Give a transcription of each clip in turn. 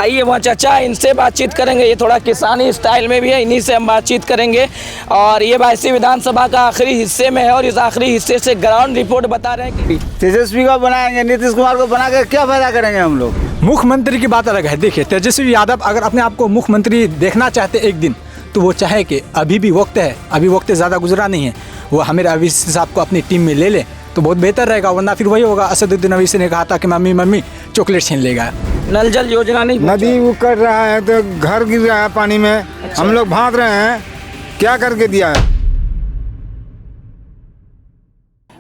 आइए वहाँ चाचा, इनसे बातचीत करेंगे। ये थोड़ा किसानी स्टाइल में भी है, इन्हीं से हम बातचीत करेंगे। और ये बायसी विधानसभा का आखिरी हिस्से में है और इस आखिरी हिस्से से ग्राउंड रिपोर्ट बता रहे हैं कि तेजस्वी को बनाएंगे, नीतीश कुमार को बना कर क्या फायदा करेंगे हम लोग। मुख्यमंत्री की बात अलग है। देखिए, तेजस्वी यादव अगर अपने आप को मुख्यमंत्री देखना चाहते एक दिन, तो वो चाहे कि अभी भी वक्त है, अभी वक्त ज़्यादा गुजरा नहीं है, वो हमें अवैसी साहब को अपनी टीम में ले ले तो बहुत बेहतर रहेगा। वरना फिर वही होगा, असदुद्दीन अवैसी ने कहा था कि मम्मी चॉकलेट छीन लेगा। नल जल योजना नहीं, नदी वो कर रहा है तो घर गिर रहा है पानी में। अच्छा। हम लोग भाग रहे हैं, क्या करके दिया है।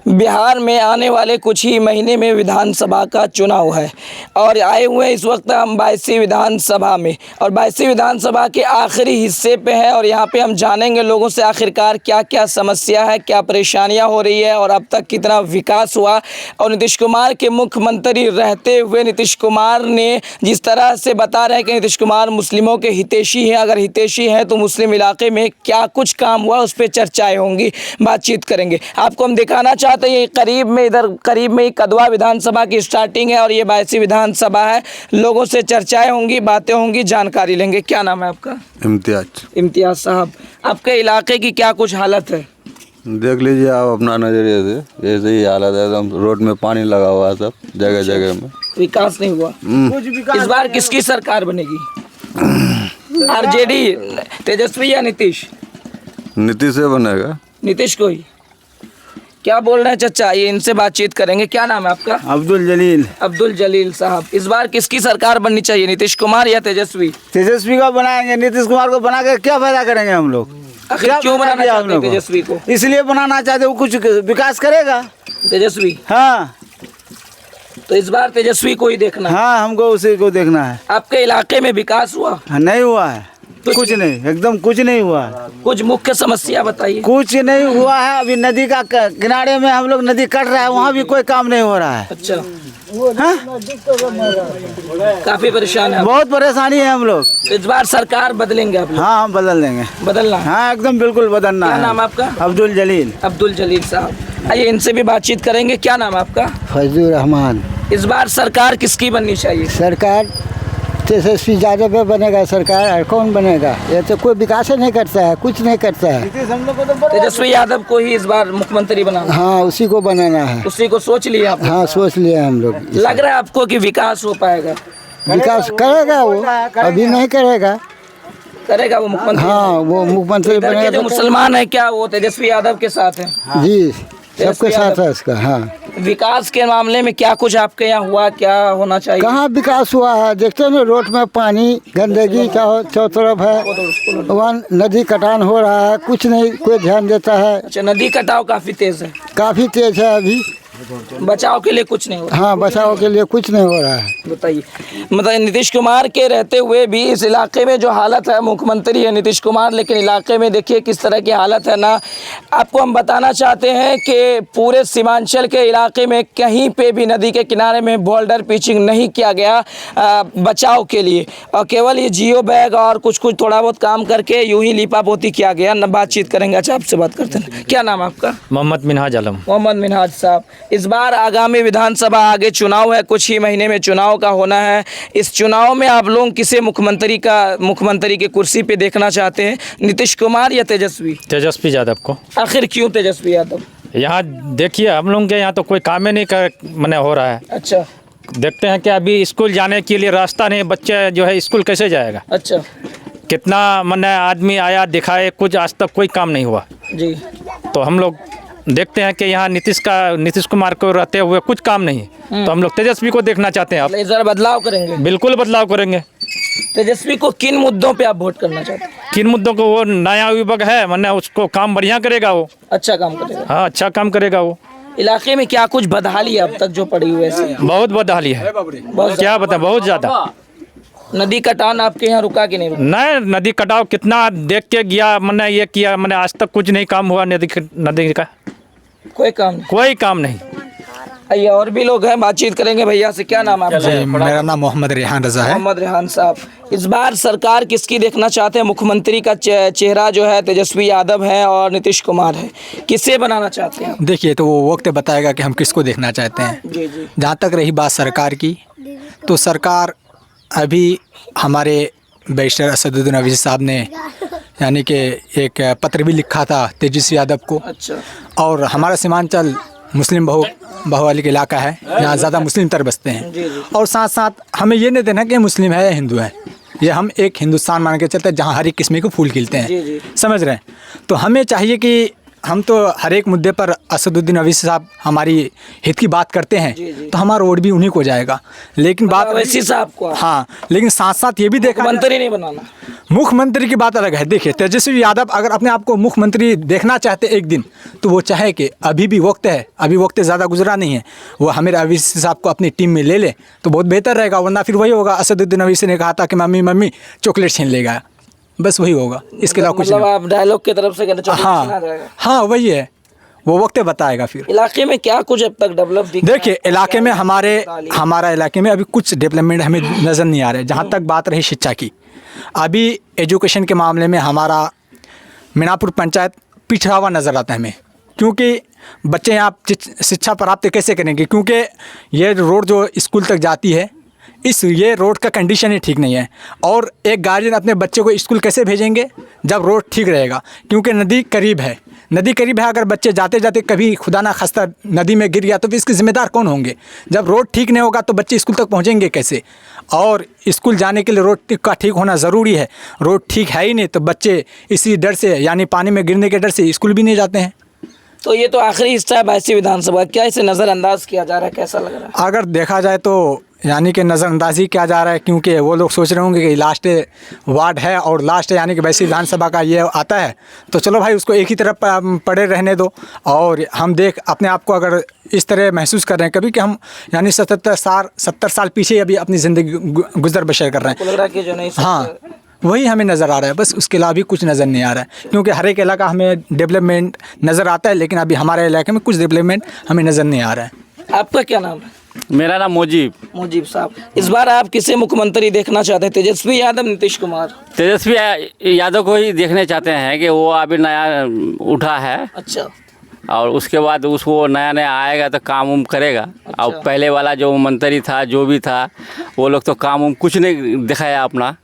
बिहार में आने वाले कुछ ही महीने में विधानसभा का चुनाव है और आए हुए इस वक्त हम बायसी विधानसभा में, और बायसी विधानसभा के आखिरी हिस्से पे है और यहाँ पे हम जानेंगे लोगों से आखिरकार क्या क्या समस्या है, क्या परेशानियाँ हो रही है और अब तक कितना विकास हुआ। और नीतीश कुमार के मुख्यमंत्री रहते हुए नीतीश कुमार ने जिस तरह से बता रहे हैं कि नीतीश कुमार मुस्लिमों के हितैषी हैं, अगर हितैषी हैं तो मुस्लिम इलाके में क्या कुछ काम हुआ उस पर चर्चाएँ होंगी, बातचीत करेंगे। आपको हम दिखाना चाहते ये करीब में, इधर करीब में ही कदवा विधानसभा की स्टार्टिंग है और ये बायसी विधानसभा है। लोगों से चर्चाएं होंगी, बातें होंगी, जानकारी लेंगे। क्या नाम है आपका? इम्तियाज साहब, आपके इलाके की क्या कुछ हालत है? देख लीजिए आप अपना नजरिए से, ऐसे ही हालत है। एकदम रोड में पानी लगा हुआ है, सब जगह जगह में। विकास नहीं हुआ। इस बार किसकी सरकार बनेगी? आरजेडी, तेजस्वी या नीतीश? नीतीश से बनेगा। नीतीश को ही। क्या बोल रहे हैं चाचा, ये इनसे बातचीत करेंगे। क्या नाम है आपका? अब्दुल जलील। अब्दुल जलील साहब, इस बार किसकी सरकार बननी चाहिए, नीतीश कुमार या तेजस्वी? तेजस्वी को बनाएंगे, नीतीश कुमार को बना कर क्या फायदा करेंगे हम लोग। आखिर क्यों बनाना चाहते हैं तेजस्वी को? इसलिए बनाना चाहते, वो कुछ विकास करेगा तेजस्वी। हाँ, तो इस बार तेजस्वी को ही देखना है। हाँ, हमको उसी को देखना है। आपके इलाके में विकास हुआ? नहीं हुआ है, कुछ नहीं, एकदम कुछ नहीं हुआ है। कुछ मुख्य समस्या बताइए। कुछ नहीं हुआ है। अभी नदी का किनारे में हम लोग, नदी कट रहा है, वहाँ भी कोई काम नहीं हो रहा है। अच्छा, हाँ? काफी परेशान है, बहुत परेशानी है हम लोग। इस बार सरकार बदलेंगे आप लोग? हाँ, हम बदल देंगे। बदलना है? हाँ, एकदम बिल्कुल बदलना है। क्या नाम आपका? अब्दुल जलील। अब्दुल जलील साहब, आइए इनसे भी बातचीत करेंगे। क्या नाम है आपका? फजलुर रहमान। इस बार सरकार किसकी बननी चाहिए? सरकार तेजस्वी यादव पे बनेगा सरकार, और कौन बनेगा? ये तो कोई विकास नहीं करता है, कुछ नहीं करता है। तेजस्वी यादव को ही इस बार मुख्यमंत्री बनाना? हाँ, उसी को बनाना है। उसी को सोच लिया आप? हाँ, सोच लिया हम लोग। लग रहा है आपको कि विकास हो पाएगा? विकास करेगा वो, अभी नहीं करेगा। करेगा वो मुख्यमंत्री? हाँ, वो मुख्यमंत्री बनेगा। जो मुसलमान है क्या वो तेजस्वी यादव के साथ है? जी, सबके साथ है इसका। हाँ, विकास के मामले में क्या कुछ आपके यहाँ हुआ, क्या होना चाहिए? कहाँ विकास हुआ है? देखते हैं ना, रोड में पानी, गंदगी का चारों तरफ है। वहाँ नदी कटान हो रहा है, कुछ नहीं कोई ध्यान देता है। अच्छा, नदी कटाव काफी तेज है? काफी तेज है अभी। बचाव के लिए कुछ नहीं हो रहा? हाँ, बचाव के लिए कुछ नहीं हो रहा है। बताइए, मतलब नीतीश कुमार के रहते हुए भी इस इलाके में जो हालत है, मुख्यमंत्री है नीतीश कुमार, लेकिन इलाके में देखिए किस तरह की हालत है ना। आपको हम बताना चाहते हैं कि पूरे सीमांचल के इलाके में कहीं पे भी नदी के किनारे में बोल्डर पिचिंग नहीं किया गया बचाव के लिए, और केवल ये जियो बैग और कुछ थोड़ा बहुत काम करके यूं ही लिपापोती किया गया। न बातचीत करेंगे। अच्छा, आपसे बात करते हैं। क्या नाम आपका? मोहम्मद मिनहाज आलम। मोहम्मद मिनहाज साहब, इस बार आगामी विधानसभा आगे चुनाव है, कुछ ही महीने में चुनाव का होना है। इस चुनाव में आप लोग किसे मुख्यमंत्री के कुर्सी पे देखना चाहते हैं, नीतीश कुमार या तेजस्वी? तेजस्वी यादव को। आखिर क्यों तेजस्वी यादव? यहाँ देखिए, हम लोग के यहाँ तो कोई काम ही नहीं मने हो रहा है। अच्छा, देखते हैं कि अभी स्कूल जाने के लिए रास्ता नहीं, बच्चे जो है स्कूल कैसे जाएगा? अच्छा, कितना मने आदमी आया दिखाए, कुछ आज तक कोई काम नहीं हुआ जी। तो हम लोग देखते हैं कि यहाँ नीतीश कुमार को रहते हुए कुछ काम नहीं, तो हम लोग तेजस्वी को देखना चाहते हैं। आप जरा बदलाव करेंगे? बिल्कुल बदलाव करेंगे। तेजस्वी को किन मुद्दों पे आप वोट करना चाहते हैं? किन मुद्दों को? वो नया विभाग है, मैंने उसको काम बढ़िया करेगा वो। अच्छा काम करेगा? हाँ, अच्छा काम करेगा वो। इलाके में क्या कुछ बदहाली अब तक जो पड़ी हुई है? बहुत बदहाली है, क्या बताएं, बहुत ज़्यादा। नदी कटान आपके यहाँ रुका कि नहीं रुका? नहीं, नदी कटाव कितना देख के गया, मैंने ये किया, मैंने आज तक कुछ नहीं काम हुआ नदी का। कोई काम नहीं? कोई काम नहीं। आइए और भी लोग हैं, बातचीत करेंगे भैया से। क्या नाम है आपका? मेरा नाम मोहम्मद रेहान रजा है। मोहम्मद रेहान साहब, इस बार सरकार किसकी देखना चाहते हैं? मुख्यमंत्री का चेहरा जो है तेजस्वी यादव है और नीतीश कुमार है, किसे बनाना चाहते हैं? देखिए, तो वो वक्त बताएगा कि हम किसको देखना चाहते हैं। जी जी। जहाँ तक रही बात सरकार की, तो सरकार अभी हमारे बैरिस्टर असदुद्दीन अवैसी साहब ने यानी कि एक पत्र भी लिखा था तेजस्वी यादव को। अच्छा। और हमारा सीमांचल मुस्लिम बहुवाली का इलाका है, यहाँ ज़्यादा मुस्लिम तर बसते हैं। और साथ साथ हमें ये नहीं देना कि मुस्लिम है या हिंदू है, ये हम एक हिंदुस्तान मान के चलते हैं जहाँ हर एक किस्म के फूल खिलते हैं, समझ रहे हैं। तो हमें चाहिए कि हम तो हर एक मुद्दे पर असदुद्दीन अवैसी साहब हमारी हित की बात करते हैं, तो हमारा वोट भी उन्हीं को जाएगा। लेकिन बात अवैसी साहब को, हाँ, लेकिन साथ साथ ये भी देखा मंत्री नहीं बनाना। मुख्यमंत्री की बात अलग है। देखिए, तेजस्वी यादव अगर अपने आप को मुख्यमंत्री देखना चाहते एक दिन, तो वो चाहे कि अभी भी वक्त है, अभी वक्त ज़्यादा गुजरा नहीं है, वो हमें अवैसी साहब को अपनी टीम में ले ले तो बहुत बेहतर रहेगा। वरना फिर वही होगा, असदुद्दीन अवैसी ने कहा था कि मम्मी चॉकलेट छीन लेगा, बस वही होगा, इसके अलावा कुछ मतलब आप डायलॉग की तरफ से कहना चाहते हैं? हाँ हाँ, वही है, वो वक्त बताएगा। फिर इलाके में क्या कुछ अब तक डेवलप देखिए, इलाके में हमारा इलाके में अभी कुछ डेवलपमेंट हमें नज़र नहीं आ रहा है। जहाँ तक बात रही शिक्षा की, अभी एजुकेशन के मामले में हमारा मीनापुर पंचायत पिछड़ा हुआ नज़र आता है हमें, क्योंकि बच्चे यहाँ शिक्षा प्राप्त कैसे करेंगे, क्योंकि ये रोड जो स्कूल तक जाती है, ये रोड का कंडीशन ही ठीक नहीं है। और एक गार्जियन अपने बच्चे को स्कूल कैसे भेजेंगे जब रोड ठीक रहेगा, क्योंकि नदी करीब है, अगर बच्चे जाते जाते कभी खुदा ना खास्ता नदी में गिर गया तो फिर इसके ज़िम्मेदार कौन होंगे। जब रोड ठीक नहीं होगा तो बच्चे स्कूल तक पहुंचेंगे कैसे। और स्कूल जाने के लिए रोड का ठीक होना ज़रूरी है। रोड ठीक है ही नहीं तो बच्चे इसी डर से, यानी पानी में गिरने के डर से स्कूल भी नहीं जाते हैं। तो ये तो आखिरी हिस्सा है बायसी विधानसभा, क्या इसे नज़रअंदाज किया जा रहा है, कैसा लग रहा है? अगर देखा जाए तो यानी कि नज़रअंदाजी किया जा रहा है, क्योंकि वो लोग सोच रहे होंगे कि लास्ट वार्ड है और लास्ट यानी कि बायसी विधानसभा का ये आता है, तो चलो भाई उसको एक ही तरफ पड़े रहने दो। और हम अपने आप को अगर इस तरह महसूस कर रहे हैं कभी कि हम यानी 70 साल पीछे अभी अपनी ज़िंदगी गुजर बसर कर रहे हैं। हाँ, वही हमें नज़र आ रहा है, बस उसके अलावा भी कुछ नज़र नहीं आ रहा है। क्योंकि हर एक इलाका हमें डेवलपमेंट नज़र आता है, लेकिन अभी हमारे इलाके में कुछ डेवलपमेंट हमें नज़र नहीं आ रहा है। आपका क्या नाम है? मेरा नाम मुजीब साहब। इस बार आप किसे मुख्यमंत्री देखना चाहते हैं, तेजस्वी यादव, नीतीश कुमार? तेजस्वी यादव को ही देखने चाहते हैं कि वो अभी नया उठा है। अच्छा। और उसके बाद उसको नया आएगा तो काम उम करेगा। अच्छा। और पहले वाला जो मंत्री था, जो भी था, वो लोग तो काम उम कुछ नहीं दिखाया अपना।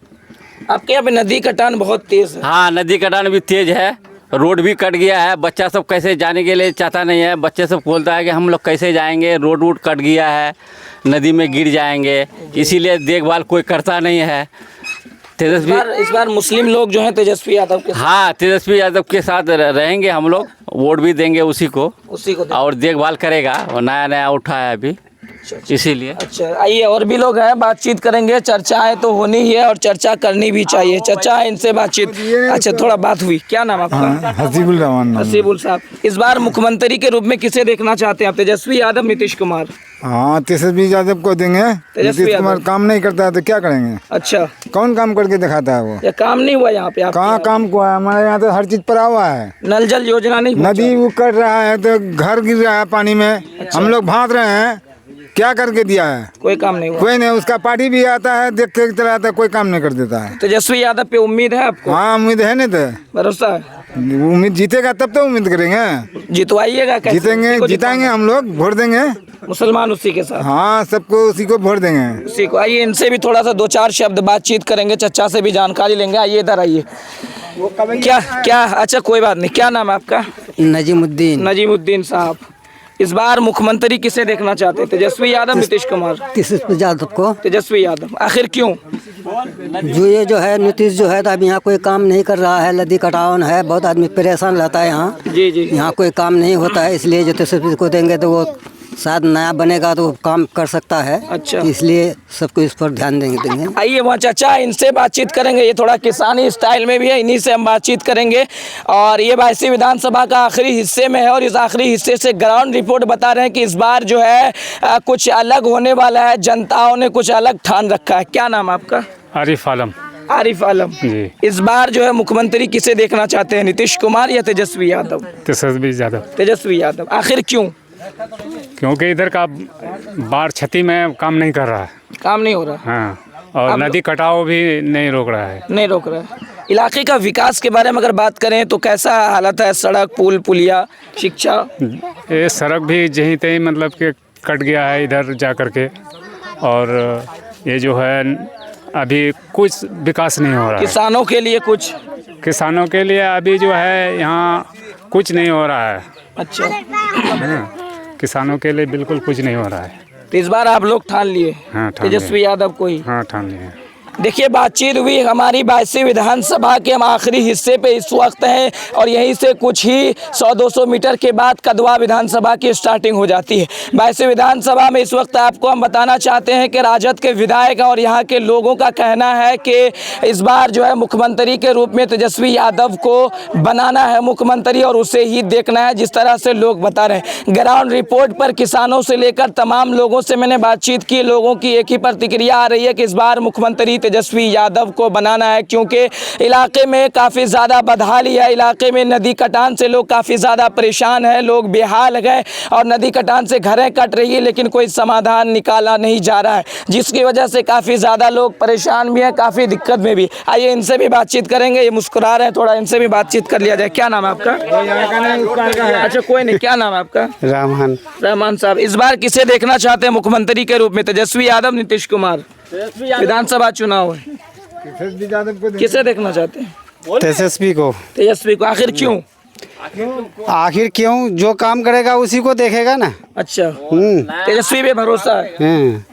आपके यहाँ पे नदी कटान बहुत तेज़ है? हाँ, नदी कटान भी तेज है, रोड भी कट गया है। बच्चा सब कैसे जाने के लिए चाहता नहीं है, बच्चे सब बोलता है कि हम लोग कैसे जाएंगे, रोड वोड कट गया है, नदी में गिर जाएंगे, इसीलिए देखभाल कोई करता नहीं है। इस बार मुस्लिम लोग जो हैं तेजस्वी यादव के, हाँ, तेजस्वी यादव के साथ रहेंगे हम लोग, वोट भी देंगे उसी को और देखभाल करेगा। और नया उठा है अभी, इसीलिए। अच्छा, आइए और भी लोग हैं, बातचीत करेंगे। चर्चाएं तो होनी ही है और चर्चा करनी भी चाहिए। चर्चा इनसे बातचीत। अच्छा, थोड़ा बात हुई। क्या नाम आपका? हसीबुल रहमान। हसीबुल साहब, इस बार मुख्यमंत्री के रूप में किसे देखना चाहते हैं आप, तेजस्वी यादव, नीतीश कुमार? हाँ, तेजस्वी यादव को देंगे। नीतीश कुमार काम नहीं करता है तो क्या करेंगे? अच्छा, कौन काम करके दिखाता है वो? ये काम नहीं हुआ यहाँ पे? कहाँ काम हुआ है? हमारे यहाँ तो हर चीज पड़ा हुआ है। नल जल योजना नहीं? नदी वो कर रहा है तो घर गिर रहा है पानी में। हम लोग भाग रहे हैं, क्या करके दिया है? कोई काम नहीं हुआ। कोई नहीं, उसका पार्टी भी आता है, देख के चला आता है, कोई काम नहीं कर देता है। तेजस्वी यादव पे उम्मीद है आपको? हाँ, उम्मीद है। नहीं तो भरोसा है? उम्मीद जीतेगा तब तो उम्मीद करेंगे। जितवाइएगा? जिताएंगे हम लोग, वोट देंगे। मुसलमान उसी के साथ? हाँ, सबको उसी को वोट देंगे, उसी को। आइए इनसे भी थोड़ा सा 2-4 शब्द बातचीत करेंगे, चचा से भी जानकारी लेंगे। आइए इधर आइए। क्या? अच्छा, कोई बात नहीं। क्या नाम है आपका? नजीमुद्दीन साहब, इस बार मुख्यमंत्री किसे देखना चाहते हैं, तेजस्वी यादव, नीतीश कुमार? तेजस्वी यादव को। तेजस्वी यादव, आखिर क्यों? जो है नीतीश जो है तो अभी यहाँ कोई काम नहीं कर रहा है, नदी कटान है, बहुत आदमी परेशान रहता है यहाँ। जी। यहाँ कोई काम नहीं होता है, इसलिए जो तेजस्वी को देंगे तो वो शायद नया बनेगा तो काम कर सकता है। अच्छा, इसलिए सबको इस पर ध्यान देंगे। आइए वहाँ चचा, इनसे बातचीत करेंगे। ये थोड़ा किसानी स्टाइल में भी है, इन्हीं से हम बातचीत करेंगे। और ये बायसी विधानसभा का आखिरी हिस्से में है और इस आखिरी हिस्से से ग्राउंड रिपोर्ट बता रहे हैं कि इस बार जो है कुछ अलग होने वाला है, जनताओं ने कुछ अलग ठान रखा है। क्या नाम आपका? आरिफ आलम जी। इस बार जो है मुख्यमंत्री किसे देखना चाहते हैं, नीतीश कुमार या तेजस्वी यादव? तेजस्वी यादव, आखिर क्यों? क्योंकि इधर का बाढ़ क्षति में काम नहीं कर रहा है, काम नहीं हो रहा। हाँ, और नदी कटाव भी नहीं रोक रहा है। इलाके का विकास के बारे में अगर बात करें तो कैसा हालत है? सड़क, पुल, पुलिया, शिक्षा? ये सड़क भी जहीं तहीं मतलब कि कट गया है इधर जा कर के। और ये जो है अभी कुछ विकास नहीं हो रहा है। किसानों के लिए कुछ? किसानों के लिए अभी जो है यहाँ कुछ नहीं हो रहा है। अच्छा, किसानों के लिए बिल्कुल कुछ नहीं हो रहा है। तो इस बार आप लोग ठान लिए हाँ, ठान लिए। तेजस्वी यादव को ही? हाँ, ठान लिए। देखिए, बातचीत हुई हमारी 22वीं विधानसभा के हम आखिरी हिस्से पे इस वक्त हैं और यहीं से कुछ ही 100-200 मीटर के बाद कदवा विधानसभा की स्टार्टिंग हो जाती है। 22वीं विधानसभा में इस वक्त आपको हम बताना चाहते हैं कि राजद के विधायक और यहाँ के लोगों का कहना है कि इस बार जो है मुख्यमंत्री के रूप में तेजस्वी यादव को बनाना है मुख्यमंत्री और उसे ही देखना है, जिस तरह से लोग बता रहे हैं। ग्राउंड रिपोर्ट पर किसानों से लेकर तमाम लोगों से मैंने बातचीत की, लोगों की एक ही प्रतिक्रिया आ रही है कि इस बार मुख्यमंत्री तेजस्वी यादव को बनाना है, क्योंकि इलाके में काफ़ी ज़्यादा बदहाली है। इलाके में नदी कटान से लोग काफ़ी ज़्यादा परेशान हैं, लोग बेहाल गए और नदी कटान से घरें कट रही है, लेकिन कोई समाधान निकाला नहीं जा रहा है, जिसकी वजह से काफ़ी ज़्यादा लोग परेशान भी हैं, काफ़ी दिक्कत में भी। आइए इनसे भी बातचीत करेंगे, ये मुस्कुरा रहे हैं, थोड़ा इनसे भी बातचीत कर लिया जाए। क्या नाम है आपका? अच्छा, कोई नहीं, क्या नाम है आपका? रहमान साहब, इस बार किसे देखना चाहते हैं मुख्यमंत्री के रूप में, तेजस्वी यादव, नीतीश कुमार? विधानसभा चुनाव है, किसे देखना चाहते हैं? तेजस्वी को। तेजस्वी को, आखिर क्यों? आखिर क्यों? जो काम करेगा उसी को देखेगा ना। अच्छा, तेजस्वी पे भरोसा है।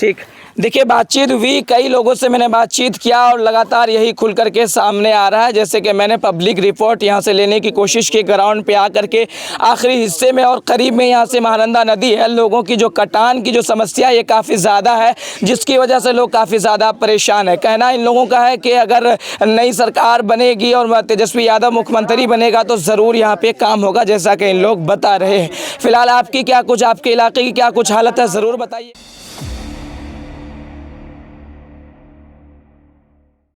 ठीक, देखिए, बातचीत हुई, कई लोगों से मैंने बातचीत किया और लगातार यही खुल करके सामने आ रहा है। जैसे कि मैंने पब्लिक रिपोर्ट यहाँ से लेने की कोशिश की ग्राउंड पे आकर के आखिरी हिस्से में, और करीब में यहाँ से महानंदा नदी है। लोगों की जो कटान की जो समस्या ये काफ़ी ज़्यादा है, जिसकी वजह से लोग काफ़ी ज़्यादा परेशान है। कहना इन लोगों का है कि अगर नई सरकार बनेगी और तेजस्वी यादव मुख्यमंत्री बनेगा तो ज़रूर यहाँ पर काम होगा, जैसा कि इन लोग बता रहे हैं। फिलहाल आपकी क्या कुछ, आपके इलाके की क्या कुछ हालत है, ज़रूर बताइए।